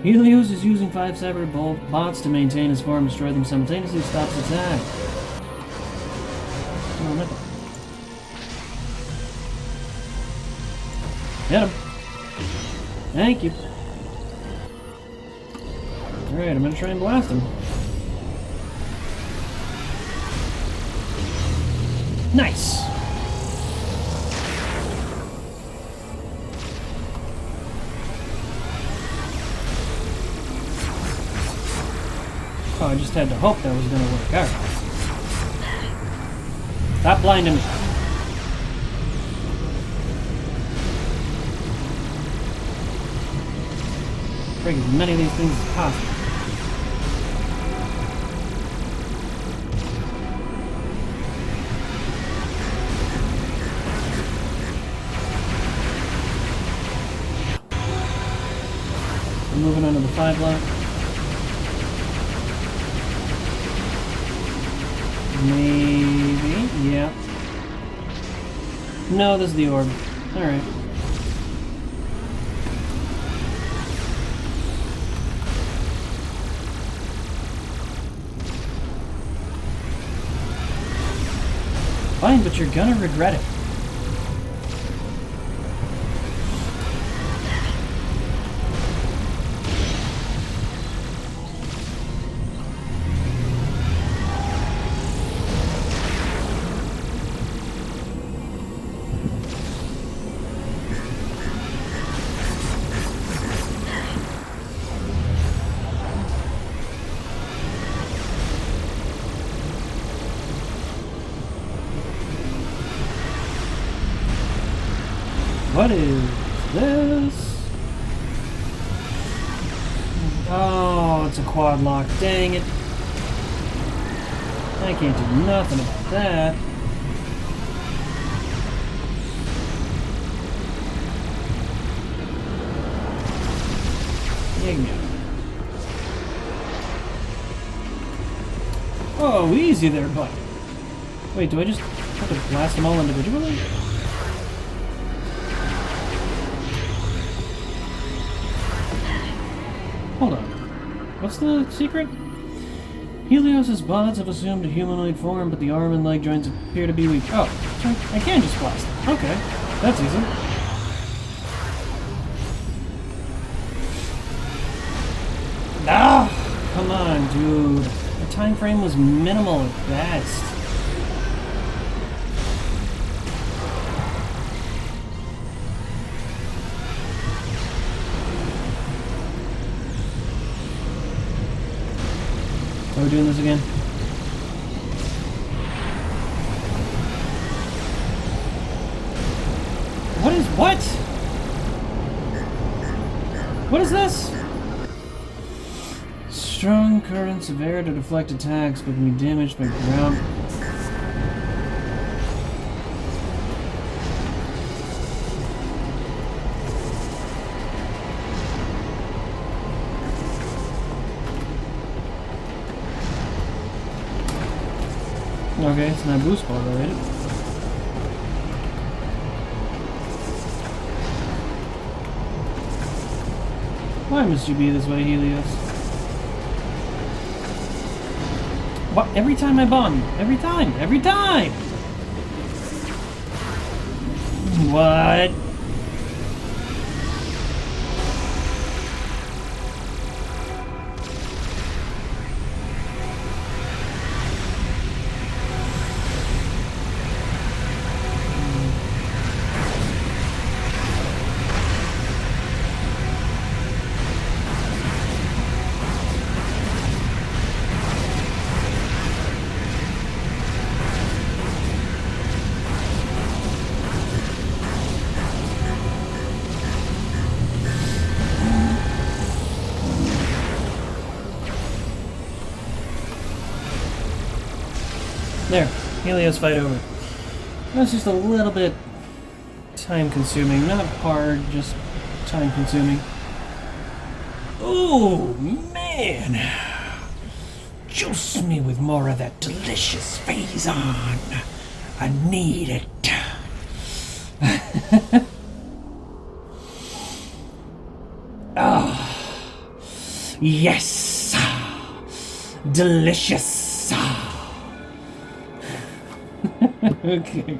Helios is using 5 separate bots to maintain his form, destroy them simultaneously, stops attack. Oh, nothing. Hit him. Thank you. Alright, I'm gonna try and blast him. Nice! Oh, I just had to hope that was gonna work out. Stop blinding me. Bring as many of these things as possible. I'm moving on to the 5 block. Maybe, yeah. No, this is the orb. Alright. Fine, but you're gonna regret it. What is this? Oh, it's a quad lock. Dang it. I can't do nothing about that. Dig me. Whoa, easy there, buddy. Wait, do I just have to blast them all individually? Hold on. What's the secret? Helios's bots have assumed a humanoid form, but the arm and leg joints appear to be weak. Oh, so I can just blast them. Okay, that's easy. Ah! Come on, dude. The time frame was minimal at best. Are we doing this again? What? What is this? Strong currents of air to deflect attacks, but can be damaged by ground. Okay, it's not boost ball related. Why must you be this way, Helios? What? Every time I bomb you. Every time. Every time! What? There, Helios fight over. That's just a little bit time-consuming. Not hard, just time-consuming. Oh, man! Juice me with more of that delicious Phazon. I need it. Ah, yes! Delicious! Okay.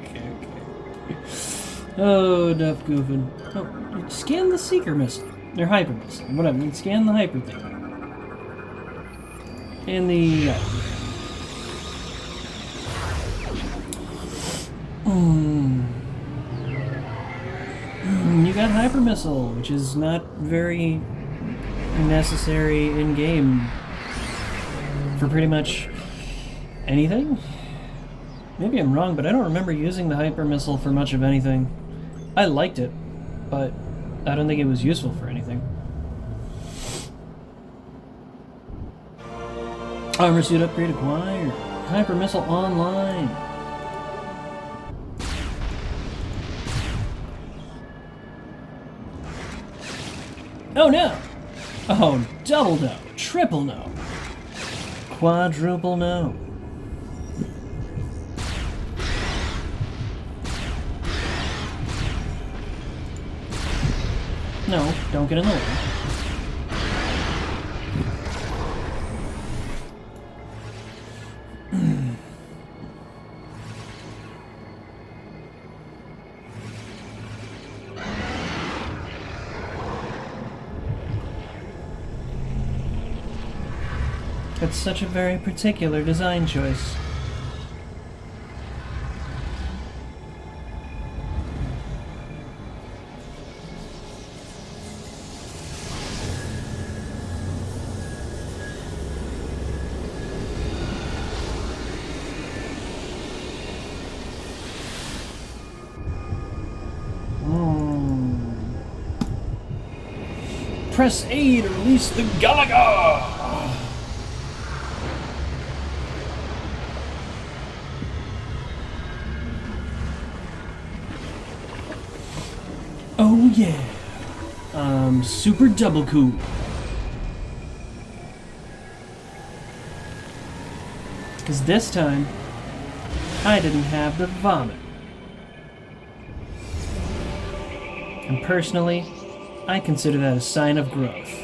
Oh, enough goofing. Oh, scan the Seeker missile. Or Hyper missile. Whatever. Scan the Hyper thing. And the... You got Hyper missile, which is not very necessary in-game for pretty much anything. Maybe I'm wrong, but I don't remember using the Hyper Missile for much of anything. I liked it, but I don't think it was useful for anything. Armor suit upgrade acquired. Hyper Missile online. Oh no! Oh, double no, triple no, quadruple no. No, don't get in the way. It's such a very particular design choice. Press A to release the Galaga! Oh yeah! Super double cool. Because this time, I didn't have the vomit. And personally, I consider that a sign of growth.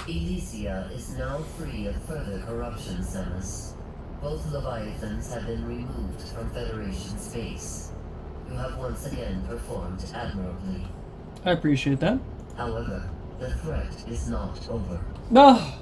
Elysia is now free of further corruption, Samus. Both Leviathans have been removed from Federation space. You have once again performed admirably. I appreciate that. However, the threat is not over. Oh!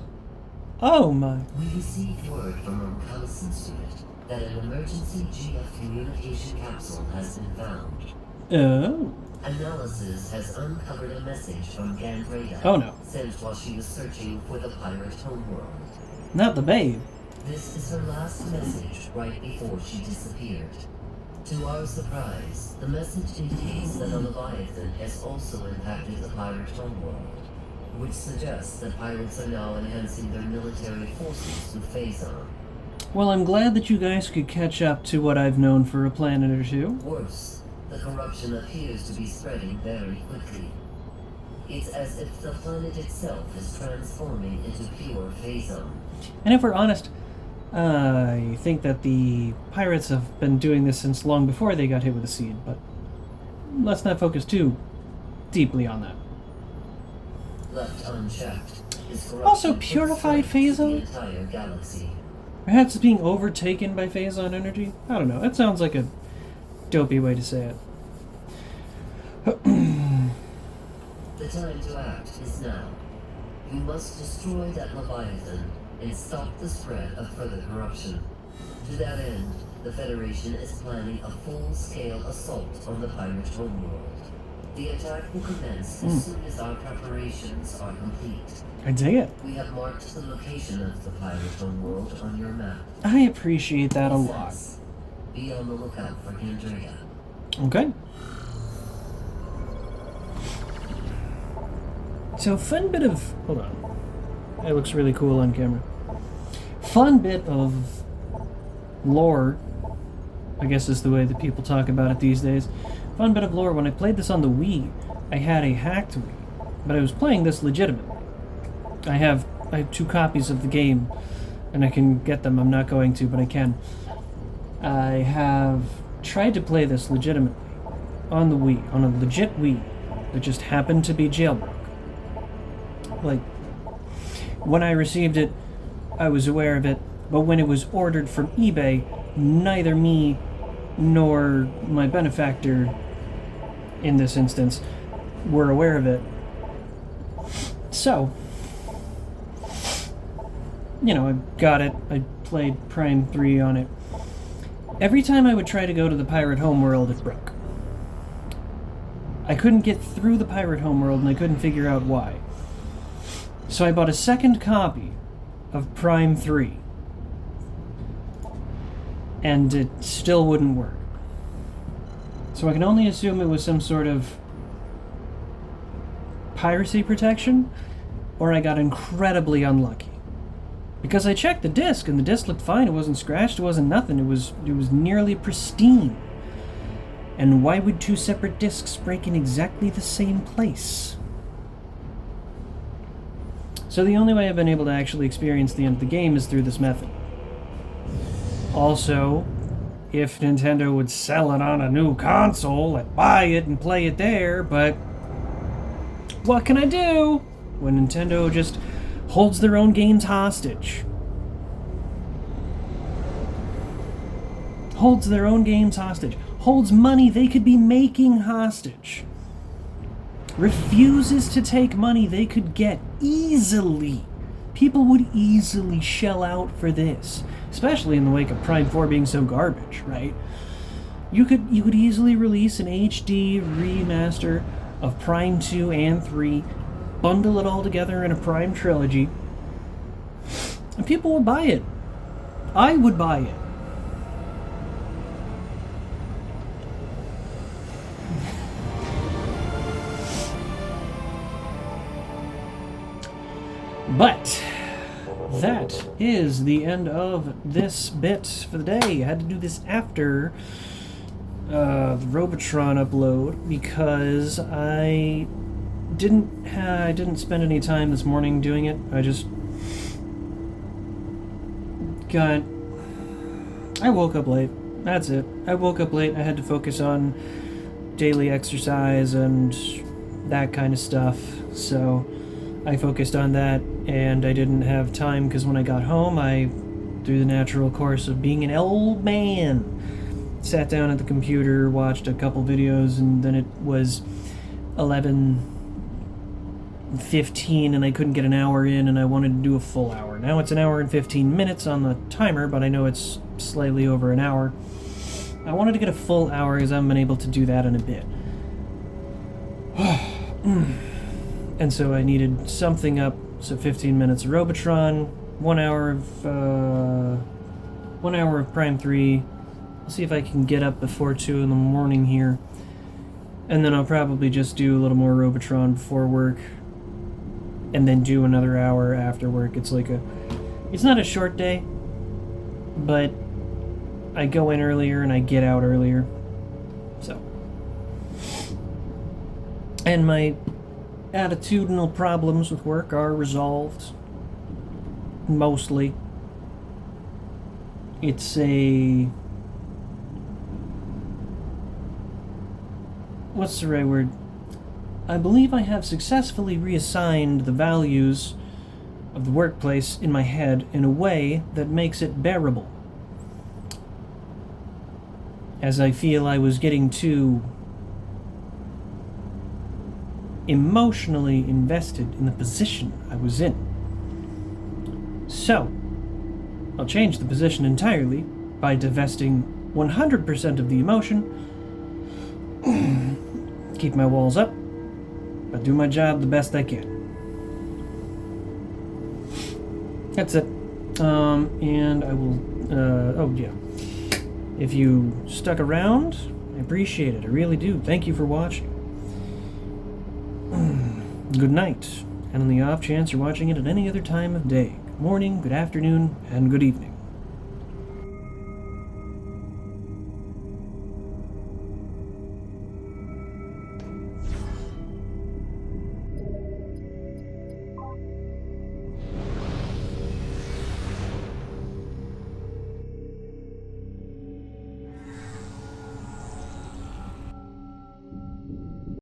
Oh my. We received word from a reconnaissance unit that an emergency GF communication capsule has been found. Oh. Analysis has uncovered a message from Gandreda, Oh no. sent while she was searching for the Pirate Homeworld. Not the babe. This is her last message right before she disappeared. To our surprise, the message indicates that a Leviathan has also impacted the Pirate Homeworld, which suggests that pirates are now enhancing their military forces to Phazon. Well, I'm glad that you guys could catch up to what I've known for a planet or two. Worse, the corruption appears to be spreading very quickly. It's as if the planet itself is transforming into pure Phazon. And if we're honest, I think that the pirates have been doing this since long before they got hit with a seed, but let's not focus too deeply on that. Left unchecked, is corruption Also, puts purified threat to the Phazon? entire galaxy. Perhaps it's being overtaken by Phazon energy? I don't know. That sounds like a dopey way to say it. The time to act is now. You must destroy that Leviathan and stop the spread of further corruption. To that end, the Federation is planning a full-scale assault on the Pirate Homeworld. The attack will commence as soon as our preparations are complete. I dig it. We have marked the location of the Pirate Homeworld on your map. I appreciate that a lot. Be on the lookout for Andrea. Okay. So, fun bit of... Hold on. It looks really cool on camera. Fun bit of lore, I guess is the way that people talk about it these days. Fun bit of lore, when I played this on the Wii, I had a hacked Wii, but I was playing this legitimately. I have 2 copies of the game, and I can get them. I'm not going to, but I can. I have tried to play this legitimately on the Wii, on a legit Wii that just happened to be jailbroke. Like, when I received it, I was aware of it, but when it was ordered from eBay, neither me nor my benefactor, in this instance, were aware of it. So, you know, I got it. I played Prime 3 on it. Every time I would try to go to the Pirate Homeworld, it broke. I couldn't get through the Pirate Homeworld, and I couldn't figure out why. So I bought a second copy of Prime 3. And it still wouldn't work. So I can only assume it was some sort of piracy protection, or I got incredibly unlucky. Because I checked the disc, and the disc looked fine. It wasn't scratched, it wasn't nothing. It was nearly pristine. And why would 2 separate discs break in exactly the same place? So the only way I've been able to actually experience the end of the game is through this method. Also, if Nintendo would sell it on a new console, I'd buy it and play it there, but what can I do when Nintendo just holds their own games hostage? Holds their own games hostage. Holds money they could be making hostage. Refuses to take money they could get easily. People would easily shell out for this, especially in the wake of Prime 4 being so garbage, right? You could easily release an HD remaster of Prime 2 and 3, bundle it all together in a Prime trilogy, and people would buy it. I would buy it. But that is the end of this bit for the day. I had to do this after the Robotron upload because I didn't spend any time this morning doing it. I woke up late. That's it. I woke up late. I had to focus on daily exercise and that kind of stuff. So I focused on that, and I didn't have time because when I got home, through the natural course of being an old man, sat down at the computer, watched a couple videos, and then it was 11:15 and I couldn't get an hour in, and I wanted to do a full hour. Now it's an hour and 15 minutes on the timer, but I know it's slightly over an hour. I wanted to get a full hour because I haven't been able to do that in a bit. And so I needed something up, so 15 minutes of Robotron, 1 hour of Prime 3. I'll see if I can get up before 2 in the morning here. And then I'll probably just do a little more Robotron before work, and then do another hour after work. It's not a short day, but I go in earlier and I get out earlier. So. And my attitudinal problems with work are resolved. Mostly. It's what's the right word? I believe I have successfully reassigned the values of the workplace in my head in a way that makes it bearable. As I feel I was getting too emotionally invested in the position I was in. So, I'll change the position entirely by divesting 100% of the emotion, keep my walls up, but do my job the best I can. That's it. And I will, oh yeah. If you stuck around, I appreciate it. I really do. Thank you for watching. Good night. And on the off chance you're watching it at any other time of day, good morning, good afternoon, and good evening.